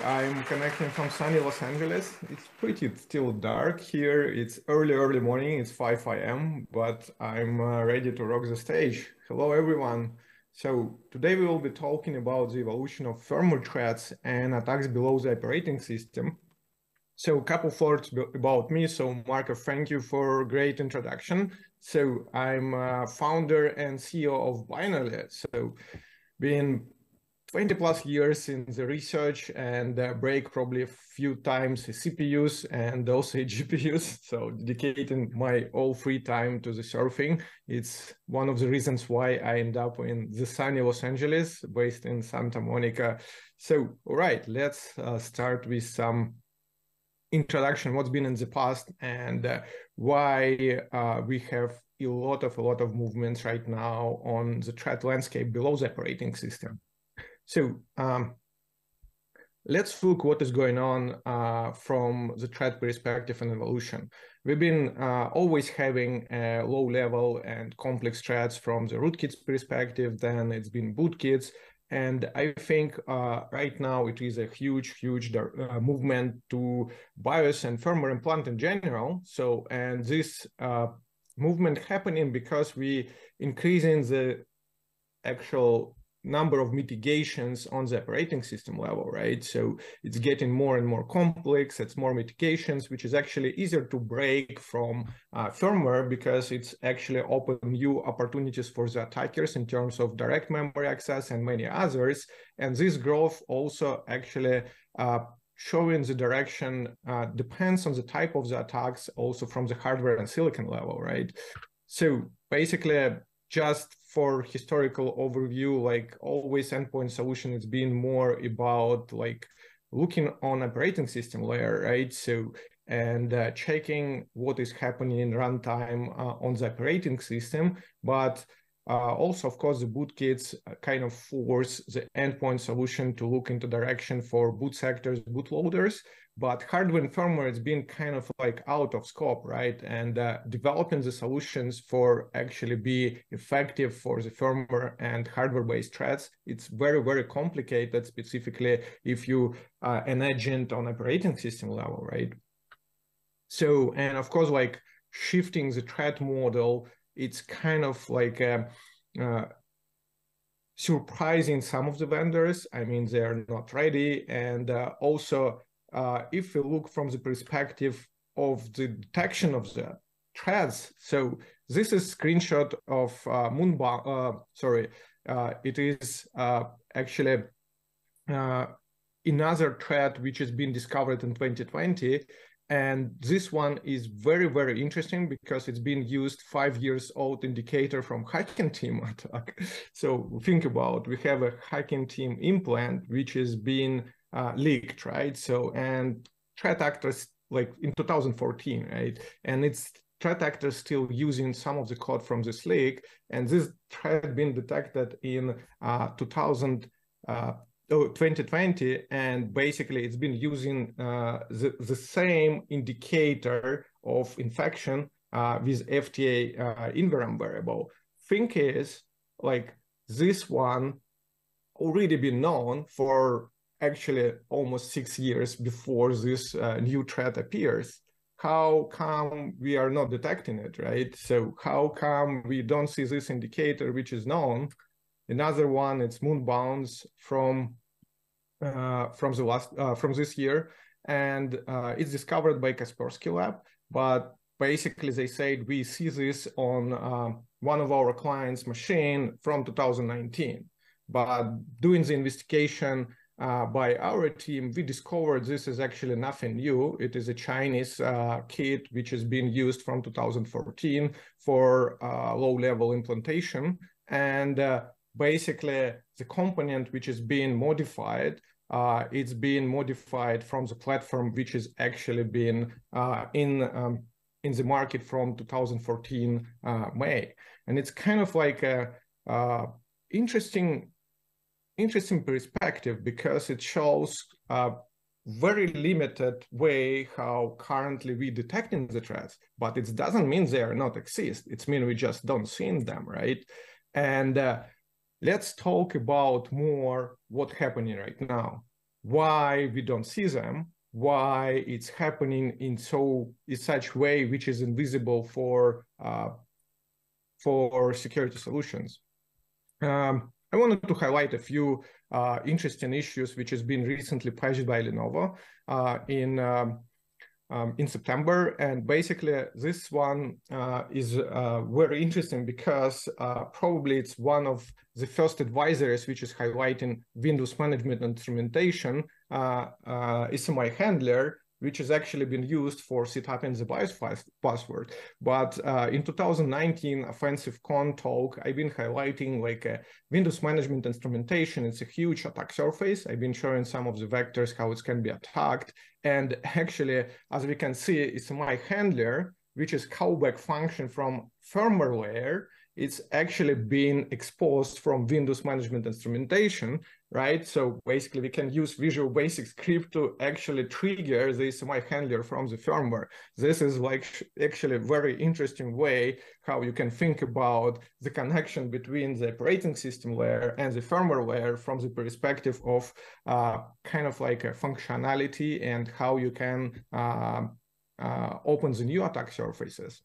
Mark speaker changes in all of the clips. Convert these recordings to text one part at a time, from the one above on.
Speaker 1: I'm connecting from sunny Los Angeles. It's pretty still dark here. It's early morning. It's 5 a.m., but I'm ready to rock the stage. Hello, everyone. So today we will be talking about the evolution of firmware threats and attacks below the operating system. So a couple thoughts about me. So Marco, thank you for a great introduction. So I'm founder and CEO of Binarly. So been 20 plus years in the research and break probably a few times CPUs and also GPUs. So dedicating my all free time to the surfing. It's one of the reasons why I end up in the sunny Los Angeles, based in Santa Monica. So, all right, let's start with some introduction, what's been in the past and why we have a lot of movements right now on the threat landscape below the operating system. So let's look what is going on from the threat perspective and evolution. We've been always having low level and complex threats from the rootkits perspective, then it's been bootkits. And I think right now it is a huge movement to BIOS and firmware implant in general. So, and this movement happening because we increasing the actual number of mitigations on the operating system level, right? So it's getting more and more complex, it's more mitigations, which is actually easier to break from firmware because it's actually open new opportunities for the attackers in terms of direct memory access and many others. And this growth also actually showing the direction depends on the type of the attacks, also from the hardware and silicon level, right? So basically, just for historical overview, like always endpoint solution, it's been more about like looking on operating system layer, right? So, and checking what is happening in runtime on the operating system, but also, of course, the bootkits kind of force the endpoint solution to look into direction for boot sectors, bootloaders, but hardware and firmware has been kind of like out of scope, right? And developing the solutions for actually be effective for the firmware and hardware-based threats, it's very complicated, specifically if you an agent on operating system level, right? So, and of course, like shifting the threat model, it's kind of like surprising some of the vendors. I mean, they're not ready. And also, if we look from the perspective of the detection of the threats, so this is a screenshot of it is actually another threat which has been discovered in 2020. And this one is very interesting because it's been used 5 years old indicator from hacking team attack. So think about, we have a hacking team implant which has been leaked, right? So, and threat actors like in 2014, right? And it's threat actors still using some of the code from this leak. And this threat been detected in 2020, and basically it's been using the same indicator of infection with FTA NVRAM variable. Thing is, like this one already been known for actually almost 6 years before this new threat appears. How come we are not detecting it, right? So how come we don't see this indicator which is known? Another one, it's Moonbounce from this year, and it's discovered by Kaspersky Lab. But basically, they said we see this on one of our clients' machine from 2019. But doing the investigation by our team, we discovered this is actually nothing new. It is a Chinese kit which has been used from 2014 for low-level implantation, and basically, the component which is being modified, it's being modified from the platform which is actually been in the market from 2014 May. And it's kind of like a interesting perspective because it shows a very limited way how currently we detecting the threats, but it doesn't mean they are not exist. It means we just don't see them, right? And let's talk about more what's happening right now. why we don't see them, why it's happening in such way which is invisible for security solutions. I wanted to highlight a few interesting issues which has been recently patched by Lenovo in September. And basically this one is very interesting because probably it's one of the first advisories which is highlighting Windows management instrumentation, SMI handler, which has actually been used for setup in the BIOS password. But in 2019 Offensivecon talk, I've been highlighting like Windows management instrumentation. It's a huge attack surface. I've been showing some of the vectors, how it can be attacked. And actually, as we can see, it's my handler, which is callback function from firmware layer. It's actually being exposed from Windows management instrumentation, right? So basically we can use Visual Basic script to actually trigger the SMI handler from the firmware. This is like actually a very interesting way how you can think about the connection between the operating system layer and the firmware layer from the perspective of kind of like a functionality and how you can open the new attack surfaces.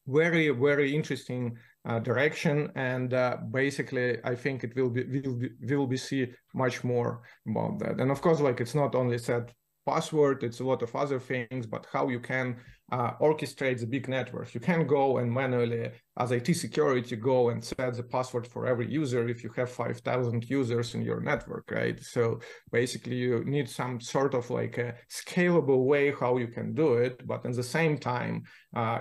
Speaker 1: Very, very interesting direction, and basically I think it will be see much more about that. And of course, like it's not only set password, it's a lot of other things, but how you can orchestrate the big network. You can go and manually, as IT security, go and set the password for every user if you have 5,000 users in your network, right? So basically you need some sort of like a scalable way how you can do it, but at the same time,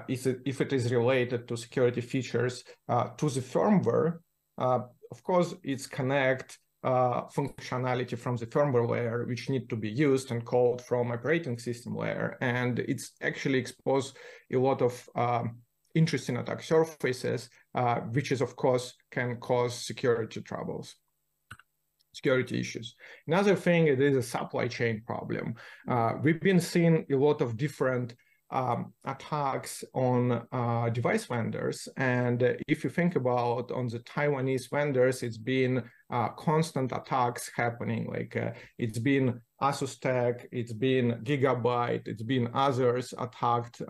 Speaker 1: if it is related to security features to the firmware, of course, it's connect functionality from the firmware layer, which need to be used and called from operating system layer. And it's actually exposed a lot of interesting attack surfaces, which is, of course, can cause security troubles, security issues. Another thing, it is a supply chain problem. We've been seeing a lot of different attacks on device vendors. And if you think about on the Taiwanese vendors, it's been constant attacks happening. Like it's been Asus Tech, it's been Gigabyte, it's been others attacked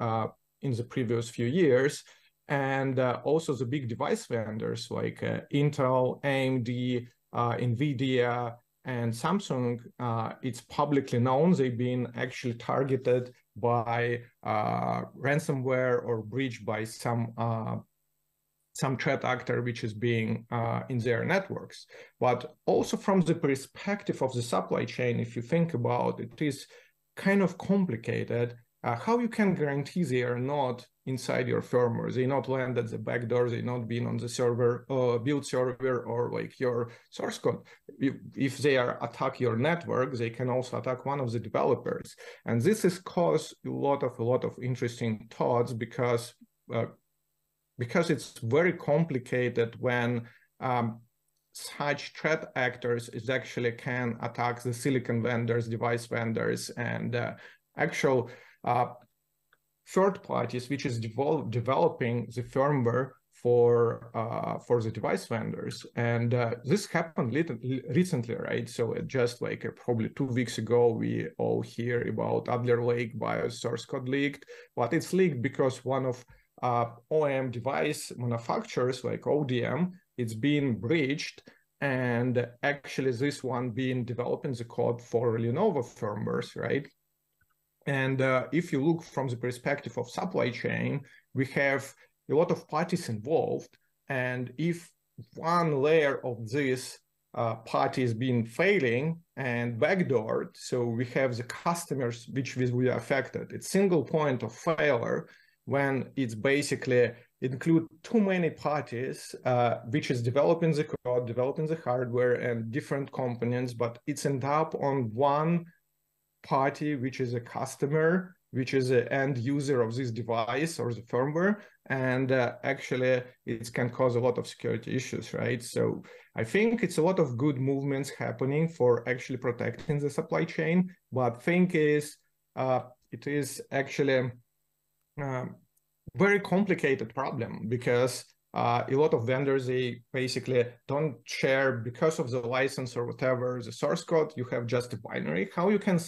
Speaker 1: in the previous few years. And also the big device vendors like Intel, AMD, Nvidia, and Samsung, it's publicly known they've been actually targeted by ransomware or breached by some threat actor which is being in their networks. But also from the perspective of the supply chain, if you think about it, it is kind of complicated how you can guarantee they are not inside your firmware, they not land at the back door, they not been on the server, build server, or like your source code. If they are attack your network, they can also attack one of the developers. And this has caused a lot of interesting thoughts because it's very complicated when such threat actors is actually can attack the silicon vendors, device vendors, and actual third parties, which is developing the firmware for the device vendors. And this happened recently, right? So just like probably 2 weeks ago, we all hear about Adler Lake BIOS source code leaked, but it's leaked because one of OEM device manufacturers like ODM, it's being breached. And actually this one being developing the code for Lenovo firmwares, right? And if you look from the perspective of supply chain, we have a lot of parties involved. And if one layer of this party is being failing and backdoored, so we have the customers which will be affected. It's single point of failure when it's basically include too many parties, which is developing the code, developing the hardware and different components, but it's end up on one party, which is a customer, which is an end user of this device or the firmware, and actually it can cause a lot of security issues, right? So I think it's a lot of good movements happening for actually protecting the supply chain, but thing is, it is actually a very complicated problem because a lot of vendors, they basically don't share because of the license or whatever, the source code. You have just a binary. How you can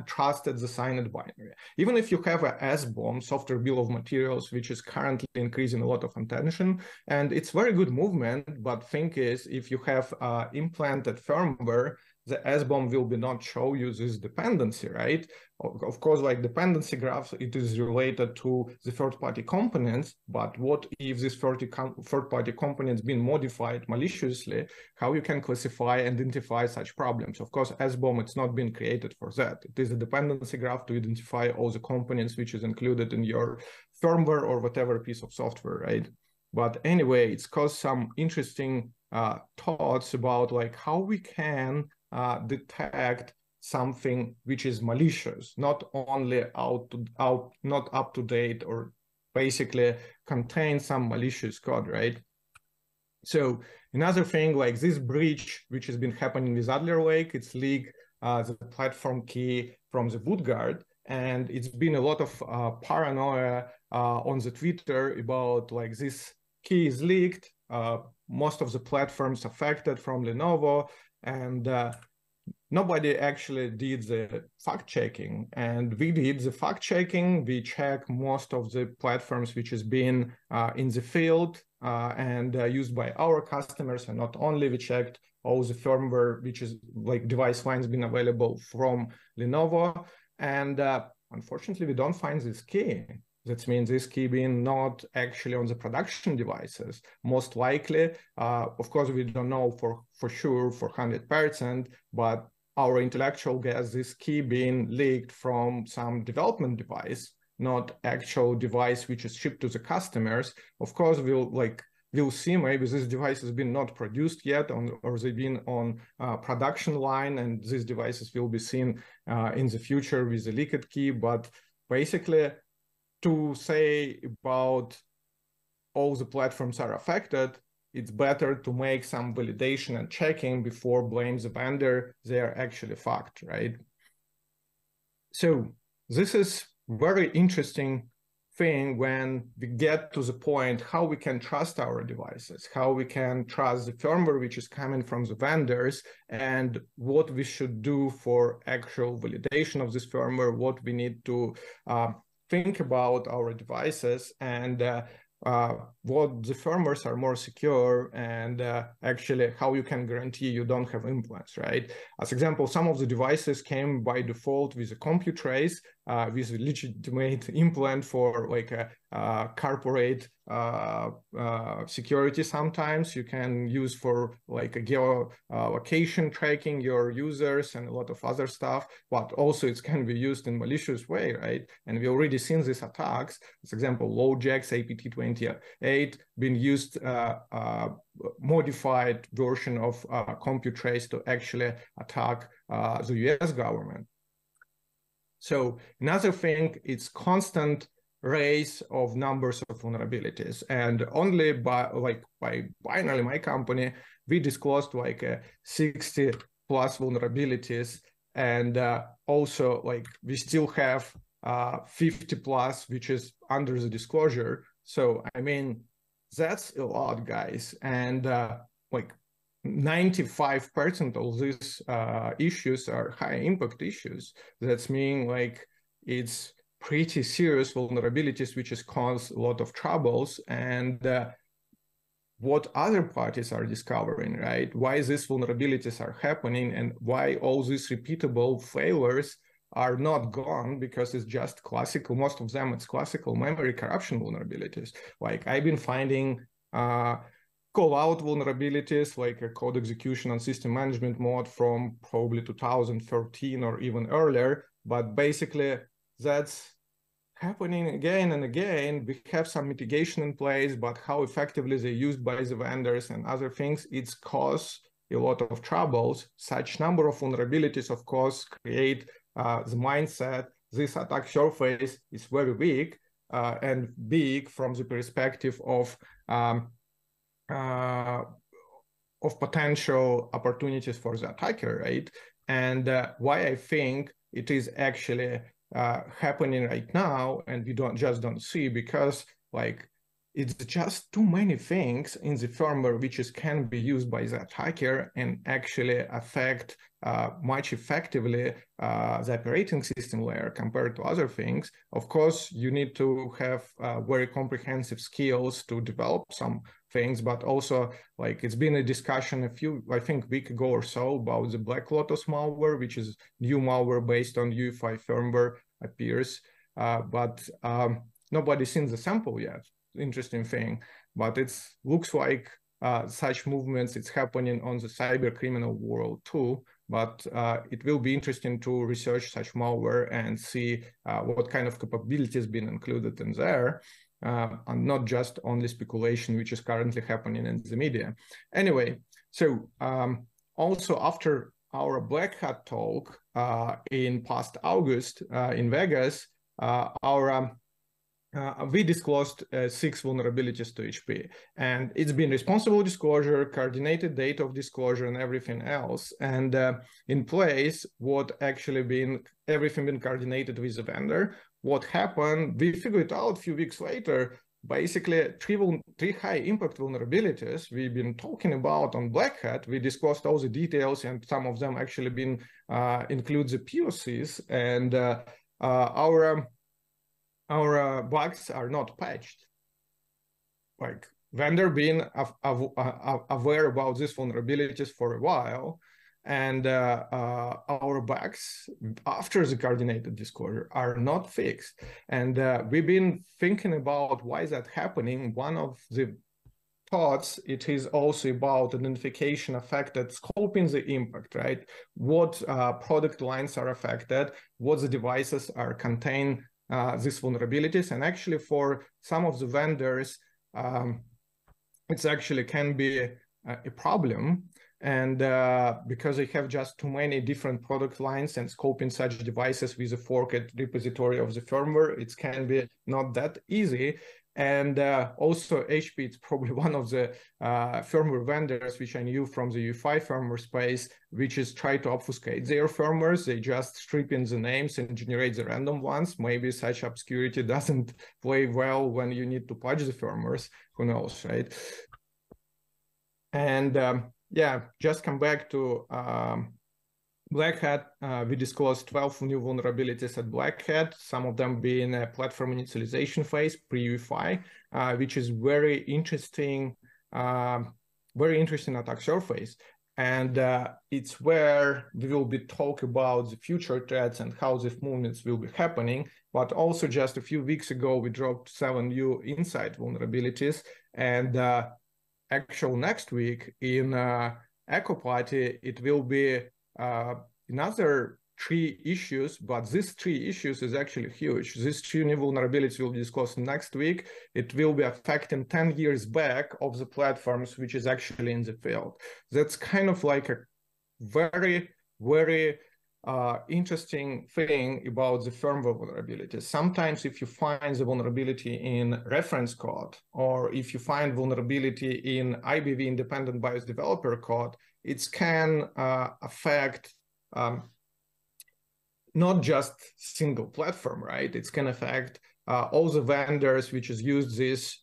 Speaker 1: trust the signed binary? Even if you have a SBOM, software bill of materials, which is currently increasing a lot of attention, and it's very good movement, but thing is, if you have implanted firmware, the SBOM will be not show you this dependency, right? Of course, like dependency graphs, it is related to the third-party components, but what if this third-party components been modified maliciously? How you can classify, identify such problems? Of course, SBOM, it's not been created for that. It is a dependency graph to identify all the components which is included in your firmware or whatever piece of software, right? But anyway, it's caused some interesting thoughts about like how we can detect something which is malicious, not only not up to date, or basically contain some malicious code, right? So another thing, like this breach, which has been happening with Adler Lake, it's leaked the platform key from the WOOT, and it's been a lot of paranoia on the Twitter about like this key is leaked. Most of the platforms affected from Lenovo, and nobody actually did the fact checking, and we did the fact checking. We checked most of the platforms which has been in the field and used by our customers, and not only, we checked all the firmware which is like device lines been available from Lenovo, and unfortunately we don't find this key. That means this key being not actually on the production devices. Most likely, of course, we don't know for sure for 100%, but our intellectual guess, this key being leaked from some development device, not actual device which is shipped to the customers. Of course, we'll see maybe this device has been not produced yet, or they've been on production line, and these devices will be seen in the future with the leaked key. But basically, to say about all the platforms are affected, it's better to make some validation and checking before blame the vendor. They are actually fact, right? So this is very interesting thing when we get to the point how we can trust our devices, how we can trust the firmware which is coming from the vendors, and what we should do for actual validation of this firmware, what we need to think about our devices, and what the firmwares are more secure, and actually how you can guarantee you don't have implants, right? As example, some of the devices came by default with a compute trace, with a legitimate implant for like a corporate security. Sometimes you can use for like a geolocation tracking your users and a lot of other stuff, but also it can be used in malicious way, right? And we already seen these attacks. As example, LowJack's APT28 been used modified version of compute trace to actually attack the US government. So another thing, it's constant raise of numbers of vulnerabilities, and only by Binarly, my company, we disclosed like 60 plus vulnerabilities, and also like we still have 50 plus which is under the disclosure. So I mean, that's a lot, guys, and like 95% of these issues are high impact issues. That's mean like it's pretty serious vulnerabilities which has caused a lot of troubles, and what other parties are discovering, right? Why these vulnerabilities are happening, and why all these repeatable failures are not gone, because it's just classical, most of them it's classical memory corruption vulnerabilities. Like I've been finding call-out vulnerabilities like a code execution and system management mode from probably 2013 or even earlier, but basically that's happening again and again. We have some mitigation in place, but how effectively they're used by the vendors and other things, it's caused a lot of troubles. Such number of vulnerabilities, of course, create the mindset this attack surface is very weak and big from the perspective of potential opportunities for the attacker, right? And why I think it is actually happening right now, and we don't see, because like it's just too many things in the firmware which can be used by the attacker and actually affect much effectively the operating system layer compared to other things. Of course, you need to have very comprehensive skills to develop some things, but also like it's been a discussion I think week ago or so about the Black Lotus malware, which is new malware based on UEFI firmware appears, but nobody's seen the sample yet. Interesting thing, but it looks like such movements it's happening on the cyber criminal world too. But it will be interesting to research such malware and see what kind of capabilities been included in there, and not just only speculation, which is currently happening in the media. Anyway, so also after our Black Hat talk in past August in Vegas, we disclosed 6 vulnerabilities to HP, and it's been responsible disclosure, coordinated date of disclosure, and everything else. And in place, what actually everything been coordinated with the vendor. What happened? We figured out a few weeks later. Basically, three high impact vulnerabilities we've been talking about on Black Hat. We disclosed all the details, and some of them actually include the POCs, and our bugs are not patched. Like vendor being aware about these vulnerabilities for a while, and our bugs after the coordinated disclosure are not fixed. And we've been thinking about why is that happening. One of the thoughts, it is also about identification affected, scoping the impact, right? What product lines are affected, what the devices are contained these vulnerabilities. And actually for some of the vendors, it's actually can be a problem. And because they have just too many different product lines and scoping such devices with a forked repository of the firmware, it can be not that easy. And also HP, it's probably one of the firmware vendors which I knew from the UEFI firmware space, which is try to obfuscate their firmwares. They just strip in the names and generate the random ones. Maybe such obscurity doesn't play well when you need to patch the firmwares. Who knows, right? And yeah, just come back to Black Hat. We disclosed 12 new vulnerabilities at Black Hat, some of them being a platform initialization phase, pre-UEFI, which is very interesting attack surface. And it's where we will be talking about the future threats and how these movements will be happening. But also just a few weeks ago, we dropped 7 new inside vulnerabilities. And actual next week in Echo Party, it will be another 3 issues, but these 3 issues is actually huge. These 2 new vulnerabilities will be discussed next week. It will be affecting 10 years back of the platforms which is actually in the field. That's kind of like a very, very interesting thing about the firmware vulnerabilities. Sometimes if you find the vulnerability in reference code, or if you find vulnerability in IBV, independent BIOS developer code, it can affect not just single platform, right? It can affect all the vendors which is used this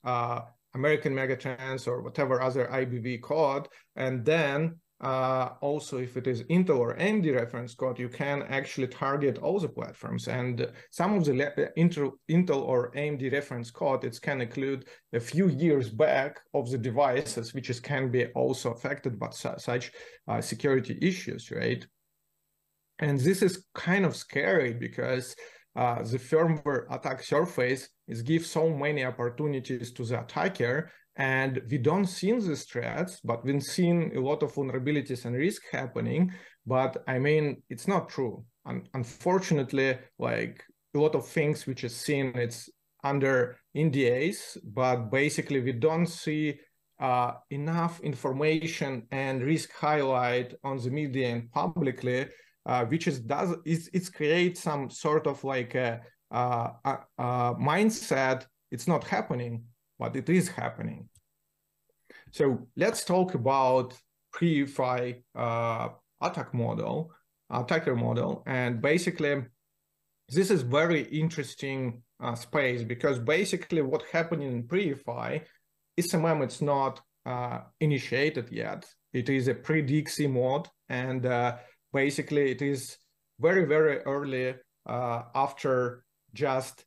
Speaker 1: American Megatrends or whatever other IBV code. And then also if it is Intel or AMD reference code, you can actually target all the platforms. And some of the Intel or AMD reference code, it can include a few years back of the devices, which can be also affected by such security issues, right? And this is kind of scary because the firmware attack surface gives so many opportunities to the attacker, and we don't see these threats, but we've seen a lot of vulnerabilities and risk happening. But I mean, it's not true. Unfortunately, like a lot of things which is seen, it's under NDAs, but basically we don't see enough information and risk highlight on the media and publicly, which it creates some sort of like a mindset. It's not happening, but it is happening. So let's talk about pre-UEFI attacker model. And basically, this is very interesting space, because basically what happened in pre-EFI, SMM, it's not initiated yet. It is a pre-DXE mode, and basically it is very, very early after just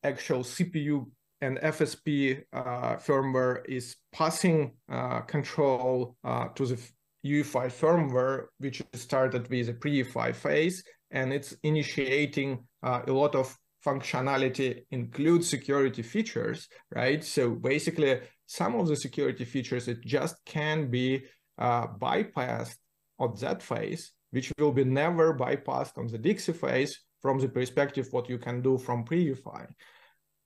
Speaker 1: actual CPU and FSP firmware is passing control to the UEFI firmware, which started with a pre-EFI phase, and it's initiating a lot of functionality, include security features, right? So basically, some of the security features, it just can be bypassed on that phase, which will be never bypassed on the DXE phase from the perspective what you can do from pre-EFI.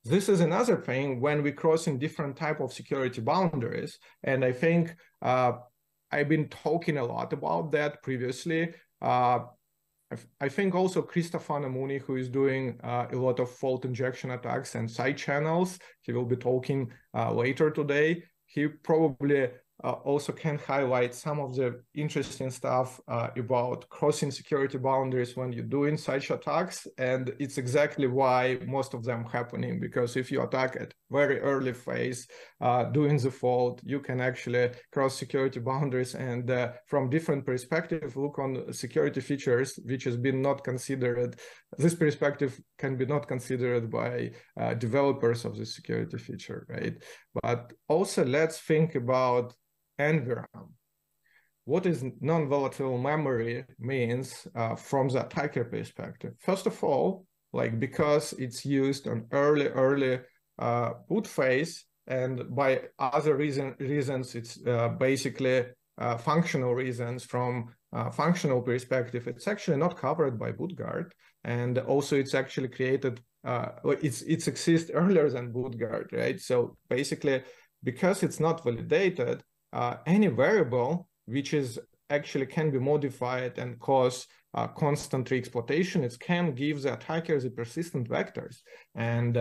Speaker 1: This is another thing when we cross in different type of security boundaries, and I think I've been talking a lot about that previously. I think also Christopher Namuni, who is doing a lot of fault injection attacks and side channels, he will be talking later today. He probably also can highlight some of the interesting stuff about crossing security boundaries when you're doing such attacks. And it's exactly why most of them happening, because if you attack at very early phase doing the fault, you can actually cross security boundaries and from different perspectives look on security features which has been not considered. This perspective can be not considered by developers of the security feature, right? But also let's think about NVRAM. What is non-volatile memory means from the attacker perspective? First of all, like because it's used on early boot phase, and by other reasons, it's basically functional reasons. From functional perspective, it's actually not covered by BootGuard, and also it's actually created. It exists earlier than BootGuard, right? So basically, because it's not validated, any variable which is actually can be modified and cause constant re-exploitation, it can give the attacker the persistent vectors. And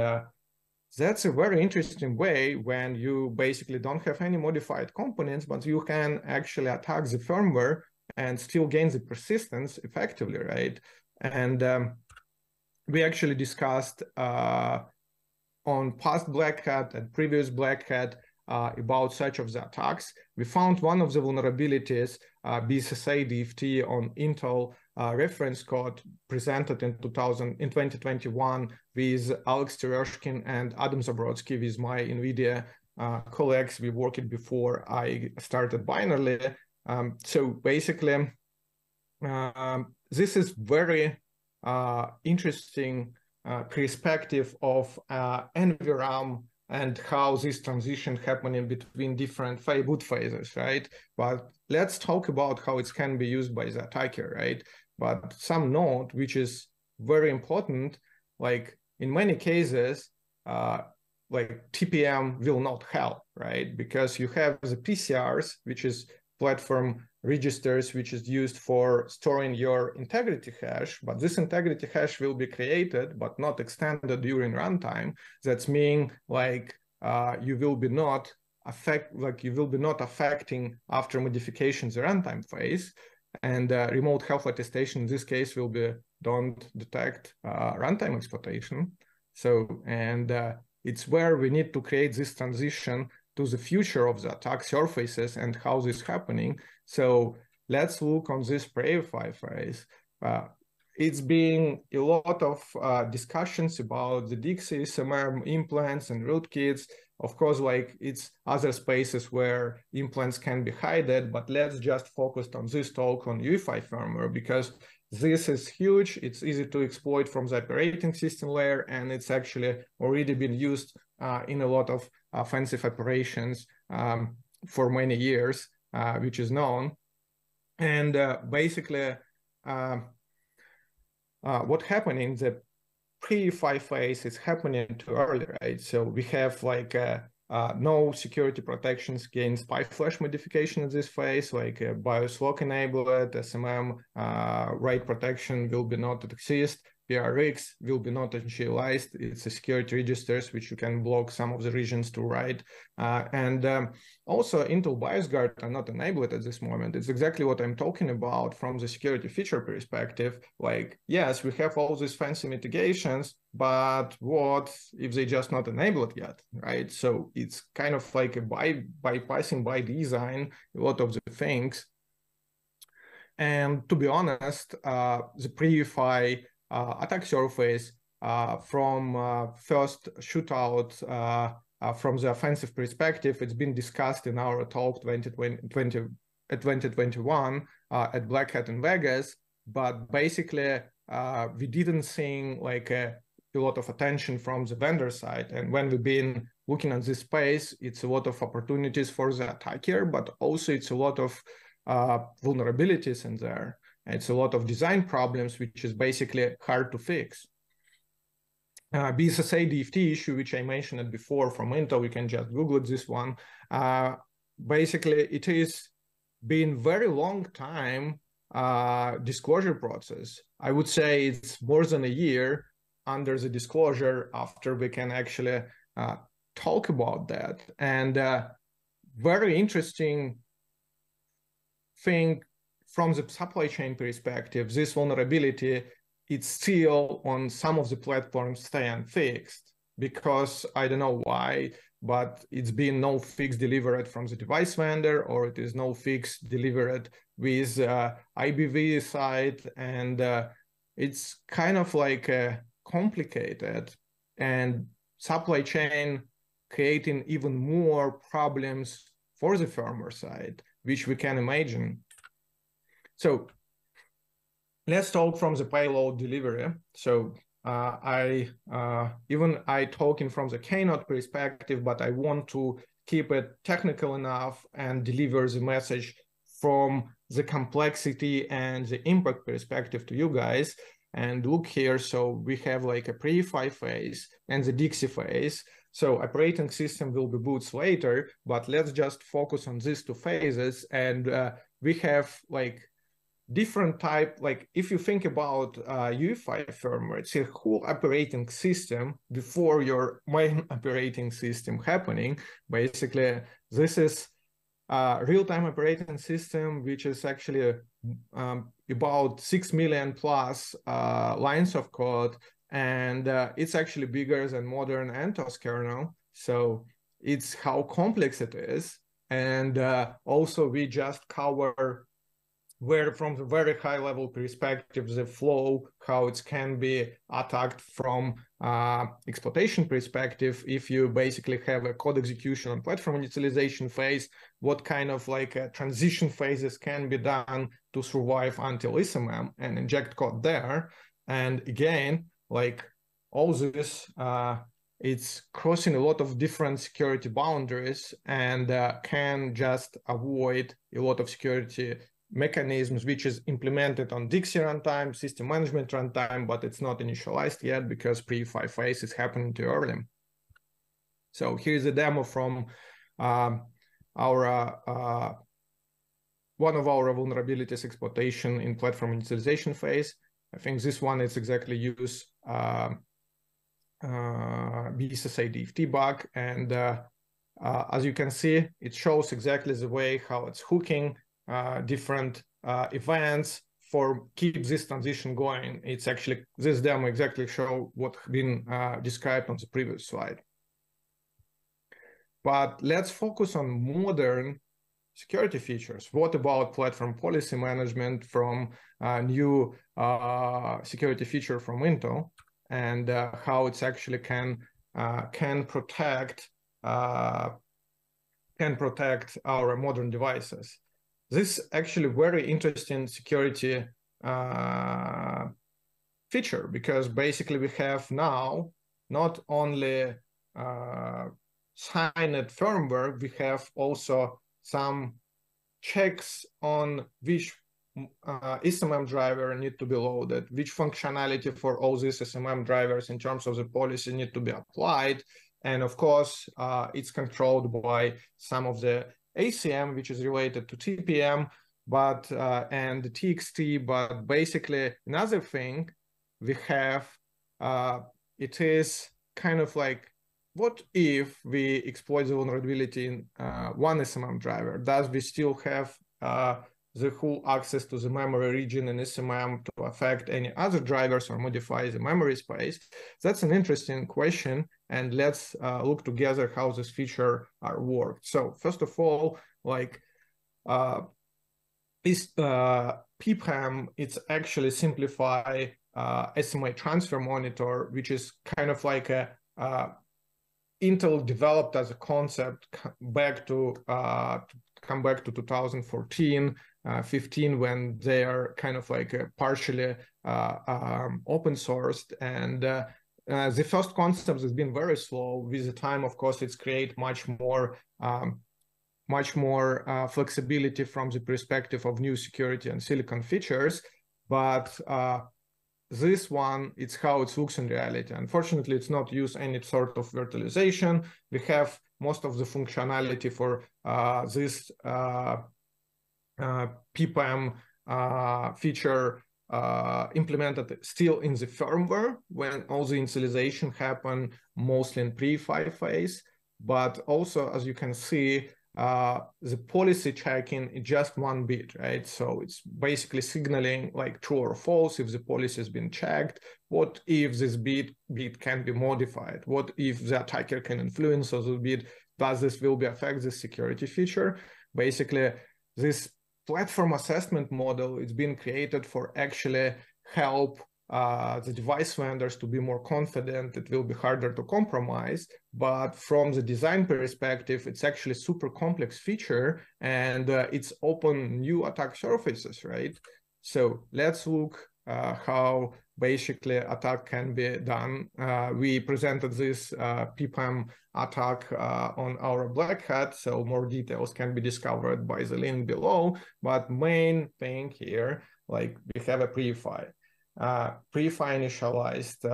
Speaker 1: that's a very interesting way when you basically don't have any modified components, but you can actually attack the firmware and still gain the persistence effectively, right? And we actually discussed on past Black Hat and previous Black Hat about such of the attacks. We found one of the vulnerabilities, BSSA DFT on Intel reference code presented in 2021 with Alex Tereschkin and Adam Zabrodsky with my Nvidia colleagues. We worked before I started Binarly. So basically, this is very interesting perspective of NVRAM and how this transition happening between different boot phases, right? But let's talk about how it can be used by the attacker, right? But some note, which is very important, like in many cases, like TPM will not help, right? Because you have the PCRs, which is platform registers, which is used for storing your integrity hash, but this integrity hash will be created but not extended during runtime. That's mean like you will be not affecting after modifications the runtime phase, and remote health attestation in this case will be don't detect runtime exploitation. So and it's where we need to create this transition to the future of the attack surfaces and how this is happening. So let's look on this pre-EFI phase. It's been a lot of discussions about the DXE, SMM implants and rootkits. Of course, like it's other spaces where implants can be hidden, but let's just focus on this talk on UEFI firmware because this is huge. It's easy to exploit from the operating system layer, and it's actually already been used in a lot of offensive operations for many years, which is known. And basically, what happened in the pre-EFI phase is happening too early, right? So we have like no security protections against PyFlash modification in this phase, like BIOS lock enabled, SMM write protection will be not exist. PRX will be not initialized. It's a security registers, which you can block some of the regions to write. Also, Intel BIOS guard are not enabled at this moment. It's exactly what I'm talking about from the security feature perspective. Like, yes, we have all these fancy mitigations, but what if they just not enabled yet, right? So it's kind of like a bypassing by design a lot of the things. And to be honest, the pre-UEFI attack surface from first shootout from the offensive perspective, it's been discussed in our talk 2021 at Black Hat in Vegas, but basically we didn't see like a lot of attention from the vendor side. And when we've been looking at this space, it's a lot of opportunities for the attacker, but also it's a lot of vulnerabilities in there. It's a lot of design problems, which is basically hard to fix. BSSA DFT issue, which I mentioned before from Intel, you can just Google this one. Basically, it is been very long time disclosure process. I would say it's more than a year under the disclosure after we can actually talk about that. And very interesting thing from the supply chain perspective, this vulnerability, it's still on some of the platforms stay unfixed because I don't know why, but it's been no fix delivered from the device vendor, or it is no fix delivered with IBV side. And it's kind of like complicated, and supply chain creating even more problems for the firmware side, which we can imagine. So let's talk from the payload delivery. So I talking from the Keynote perspective, but I want to keep it technical enough and deliver the message from the complexity and the impact perspective to you guys. And look here, so we have like a pre-UEFI phase and the Dixie phase. So operating system will be boots later, but let's just focus on these two phases. And we have like different type, like if you think about UEFI firmware, it's a whole operating system before your main operating system happening. Basically, this is a real-time operating system, which is actually about 6 million plus lines of code. And it's actually bigger than modern CentOS kernel. So it's how complex it is. And also we just cover where from the very high level perspective, the flow, how it can be attacked from exploitation perspective. If you basically have a code execution on platform initialization phase, what kind of like transition phases can be done to survive until SMM and inject code there. And again, like all this, it's crossing a lot of different security boundaries and can just avoid a lot of security mechanisms, which is implemented on Dixie runtime, system management runtime, but it's not initialized yet because pre-UEFI phase is happening too early. So here's a demo from one of our vulnerabilities exploitation in platform initialization phase. I think this one is exactly use BSSA DFT bug. And as you can see, it shows exactly the way how it's hooking different events for keep this transition going. It's actually, this demo exactly show what been described on the previous slide. But let's focus on modern security features. What about platform policy management from new security feature from Intel, and how it's actually can protect our modern devices. This is actually very interesting security feature, because basically we have now not only signed firmware, we have also some checks on which SMM driver need to be loaded, which functionality for all these SMM drivers in terms of the policy need to be applied. And of course, it's controlled by some of the ACM, which is related to TPM, but and the TXT. But basically, another thing we have, it is kind of like, what if we exploit the vulnerability in one SMM driver? Does we still have the full access to the memory region in SMM to affect any other drivers or modify the memory space? That's an interesting question, and let's look together how this feature are worked. So first of all, like PPAM, it's actually simplify SMA transfer monitor, which is kind of like a Intel developed as a concept back to come back to 2014, 15, when they are kind of like partially open sourced. And the first concept has been very slow. With the time, of course, it's create much more flexibility from the perspective of new security and silicon features. But this one, it's how it looks in reality. Unfortunately, it's not use any sort of virtualization. We have most of the functionality for this PPAM feature implemented still in the firmware, when all the initialization happen mostly in pre-5 phase. But also, as you can see, the policy checking is just one bit, right? So it's basically signaling like true or false if the policy has been checked. What if this bit can be modified? What if the attacker can influence the bit? Does this will be affect the security feature? Basically, this platform assessment model is being created for actually help the device vendors to be more confident. It will be harder to compromise, but from the design perspective, it's actually super complex feature, and it's open new attack surfaces, right? So let's look how basically attack can be done. We presented this PPAM attack on our Black Hat, so more details can be discovered by the link below. But main thing here, like we have a pre-fi. Pre-fi initialized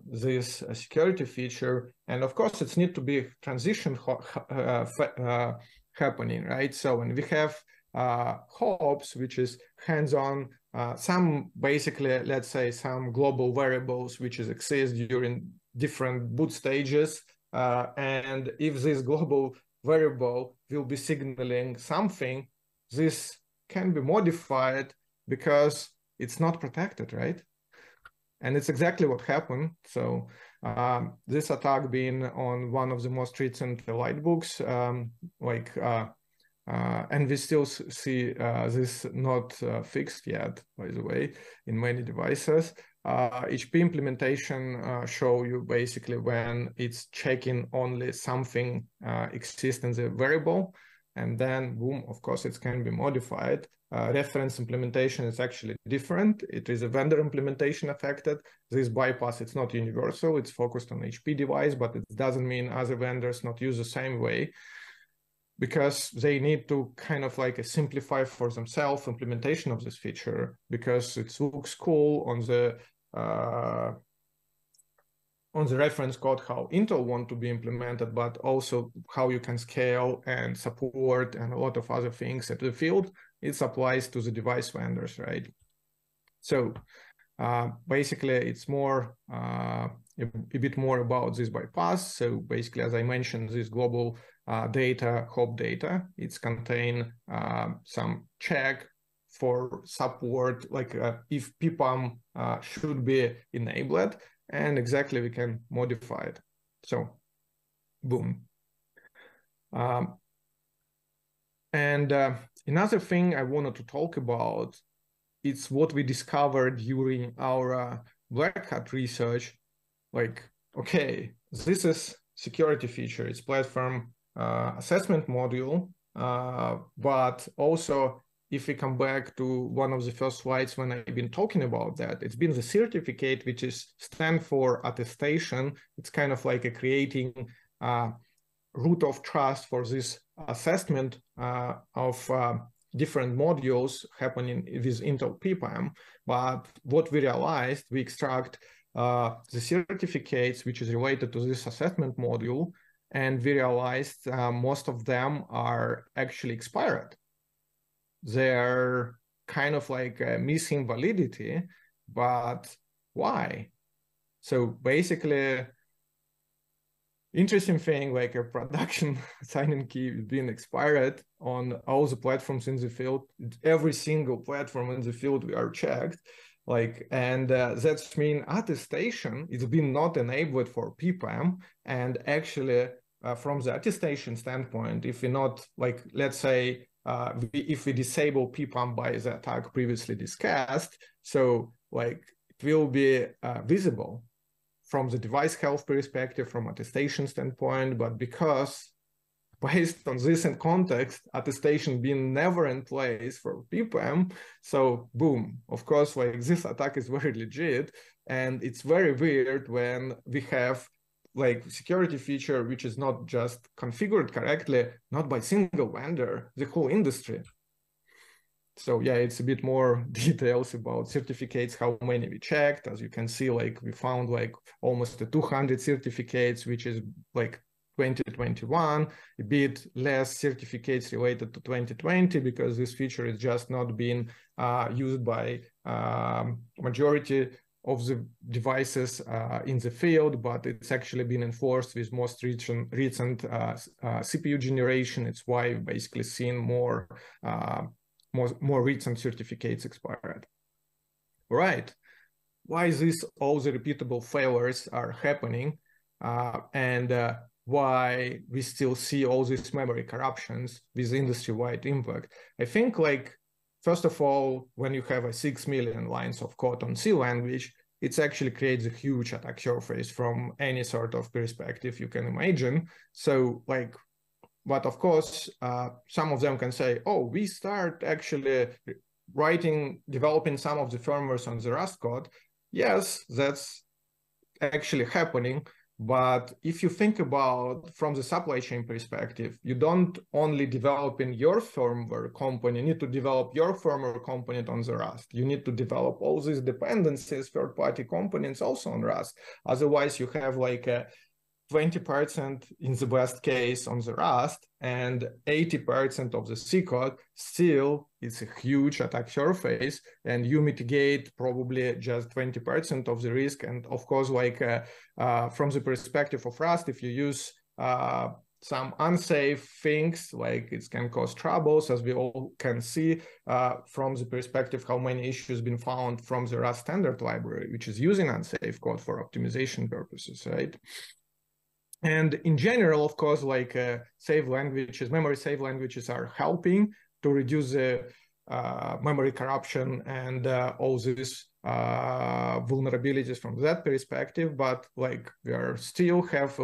Speaker 1: this security feature, and of course it's need to be transition happening, right? So when we have hops, which is hands-on, some basically, let's say, some global variables which is exist during different boot stages, and if this global variable will be signaling something, this can be modified because it's not protected, right? And it's exactly what happened. So this attack being on one of the most recent light books, and we still see this not fixed yet, by the way, in many devices. HP implementation show you basically when it's checking only something exists in the variable, and then boom, of course, it can be modified. Reference implementation is actually different. It is a vendor implementation affected. This bypass, it's not universal. It's focused on HP device, but it doesn't mean other vendors not use the same way, because they need to kind of like simplify for themselves implementation of this feature, because it looks cool on the reference code how Intel want to be implemented, but also how you can scale and support and a lot of other things at the field. It applies to the device vendors, right? So basically, it's more a bit more about this bypass. So basically, as I mentioned, this global data, hop data, it's contain some check for support, like if PPAM should be enabled, and exactly we can modify it. So boom. Another thing I wanted to talk about, it's what we discovered during our Black Hat research. Like, okay, this is security feature, it's platform assessment module, but also if we come back to one of the first slides when I've been talking about that, it's been the certificate, which is stand for attestation. It's kind of like a creating root of trust for this assessment of different modules happening with Intel PPAM. But what we realized, we extract the certificates which is related to this assessment module, and we realized most of them are actually expired. They're kind of like missing validity, but Why? So basically, interesting thing, like a production sign-in key is being expired on all the platforms in the field. Every single platform in the field we are checked. Like, and that's mean attestation is being not enabled for PPAM. And actually, from the attestation standpoint, if we not, like, let's say, if we disable PPAM by the attack previously discussed, so like it will be visible from the device health perspective, from attestation standpoint, but because based on this in context, attestation being never in place for PPAM, so boom, of course, like this attack is very legit, and it's very weird when we have like security feature which is not just configured correctly, not by single vendor, the whole industry. So yeah, it's a bit more details about certificates, how many we checked. As you can see, like we found like almost 200 certificates, which is like 2021, a bit less certificates related to 2020 because this feature is just not being used by majority of the devices in the field, but it's actually been enforced with most recent CPU generation. It's why we've basically seen more recent certificates expired. Right. Why is this all the repeatable failures are happening and why we still see all these memory corruptions with industry-wide impact? I think like, first of all, when you have 6 million lines of code on C language, it actually creates a huge attack surface from any sort of perspective you can imagine. So like, but of course, some of them can say, oh, we start actually developing some of the firmwares on the Rust code. Yes, that's actually happening. But if you think about from the supply chain perspective, you don't only develop in your firmware component, you need to develop your firmware component on the Rust. You need to develop all these dependencies, third-party components also on Rust. Otherwise, you have like a 20% in the best case on the Rust and 80% of the C code. Still, it's a huge attack surface, and you mitigate probably just 20% of the risk. And of course, like from the perspective of Rust, if you use some unsafe things, like it can cause troubles, as we all can see from the perspective how many issues been found from the Rust standard library, which is using unsafe code for optimization purposes, right? And in general, of course, like save languages, memory save languages are helping to reduce the memory corruption and all these vulnerabilities from that perspective. But like we are still have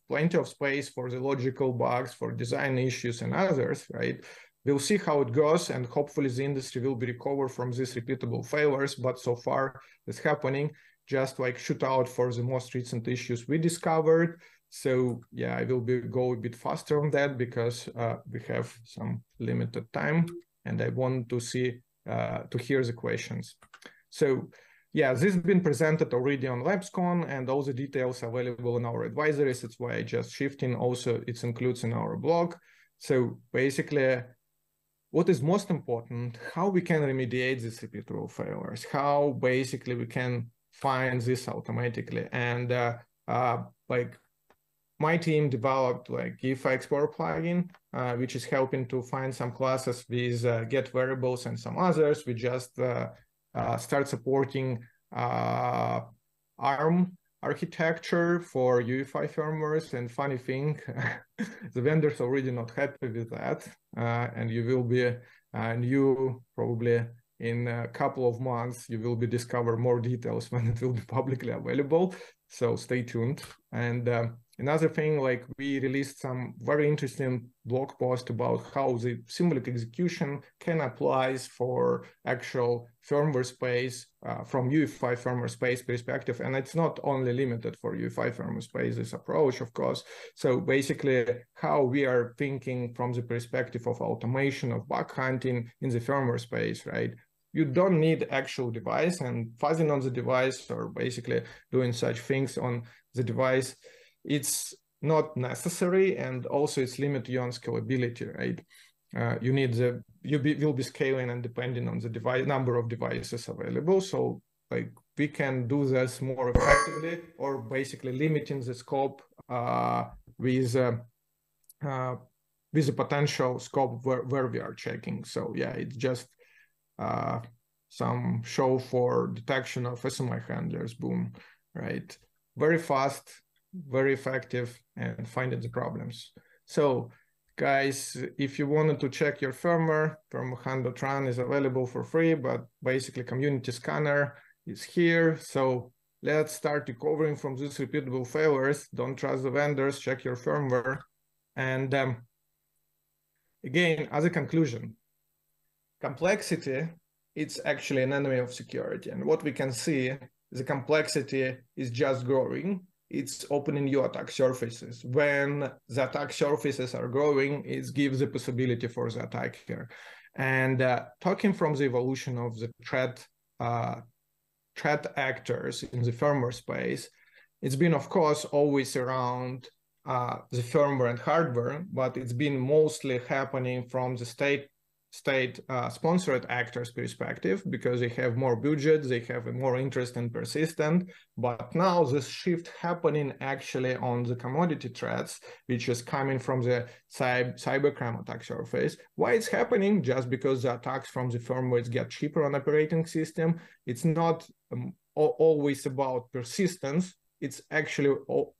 Speaker 1: plenty of space for the logical bugs, for design issues and others, right? We'll see how it goes, and hopefully the industry will be recovered from these repeatable failures. But so far it's happening. Just like shoot out for the most recent issues we discovered. So yeah, I will go a bit faster on that because we have some limited time, and I want to hear the questions. So yeah, this has been presented already on LabsCon, and all the details are available in our advisories. That's why I just shifting. Also, it includes in our blog. So basically, what is most important, how we can remediate these repeatable failures, how basically we can find this automatically. And like my team developed like GIFA Explorer plugin, which is helping to find some classes with get variables and some others. We just start supporting ARM architecture for UEFI firmwares. And funny thing, the vendors already not happy with that. And you will be new probably in a couple of months, you will be discover more details when it will be publicly available. So stay tuned. And another thing, like we released some very interesting blog post about how the symbolic execution can apply for actual firmware space from UEFI firmware space perspective. And it's not only limited for UEFI firmware space, this approach, of course. So basically how we are thinking from the perspective of automation of bug hunting in the firmware space, right? You don't need actual device, and fuzzing on the device or basically doing such things on the device, it's not necessary, and also it's limited you on scalability, right? You need will be scaling and depending on the device number of devices available. So like we can do this more effectively, or basically limiting the scope with the potential scope where we are checking. So yeah, it's just some show for detection of SMI handlers, boom, right? Very fast, very effective, and finding the problems. So guys, if you wanted to check your firmware, firmware.run is available for free, but basically community scanner is here. So let's start recovering from these repeatable failures. Don't trust the vendors, check your firmware. And again, as a conclusion, complexity, it's actually an enemy of security. And what we can see, the complexity is just growing. It's opening new attack surfaces. When the attack surfaces are growing, it gives the possibility for the attacker. And talking from the evolution of the threat actors in the firmware space, it's been, of course, always around the firmware and hardware, but it's been mostly happening from the state-sponsored actors' perspective, because they have more budget, they have a more interest in persistent. But now this shift happening actually on the commodity threats, which is coming from the cybercrime attack surface. Why it's happening? Just because the attacks from the firmware get cheaper on operating system. It's not always about persistence. It's actually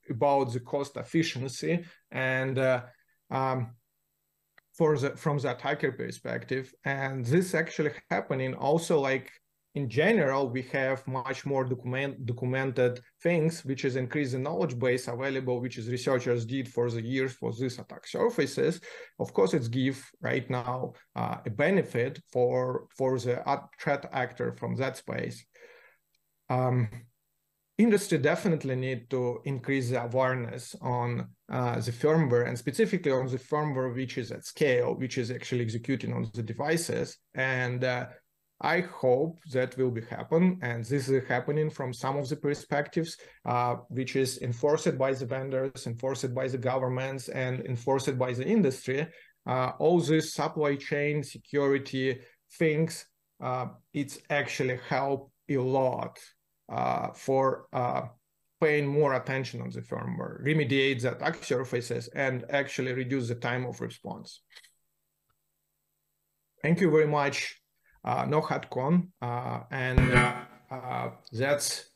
Speaker 1: about the cost efficiency and from the attacker perspective. And this actually happening also, like in general, we have much more documented things, which is increase the knowledge base available, which is researchers did for the years for these attack surfaces. Of course, it's give right now a benefit for the threat actor from that space. Industry definitely need to increase the awareness on the firmware, and specifically on the firmware which is at scale, which is actually executing on the devices. And I hope that will be happen, and this is happening from some of the perspectives, which is enforced by the vendors, enforced by the governments, and enforced by the industry. All this supply chain security things, it's actually help a lot for paying more attention on the firmware, remediate the attack surfaces, and actually reduce the time of response. Thank you very much, NoHatCon, and that's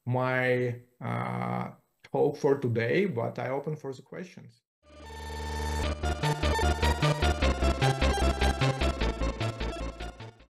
Speaker 1: my talk for today, but I open for the questions.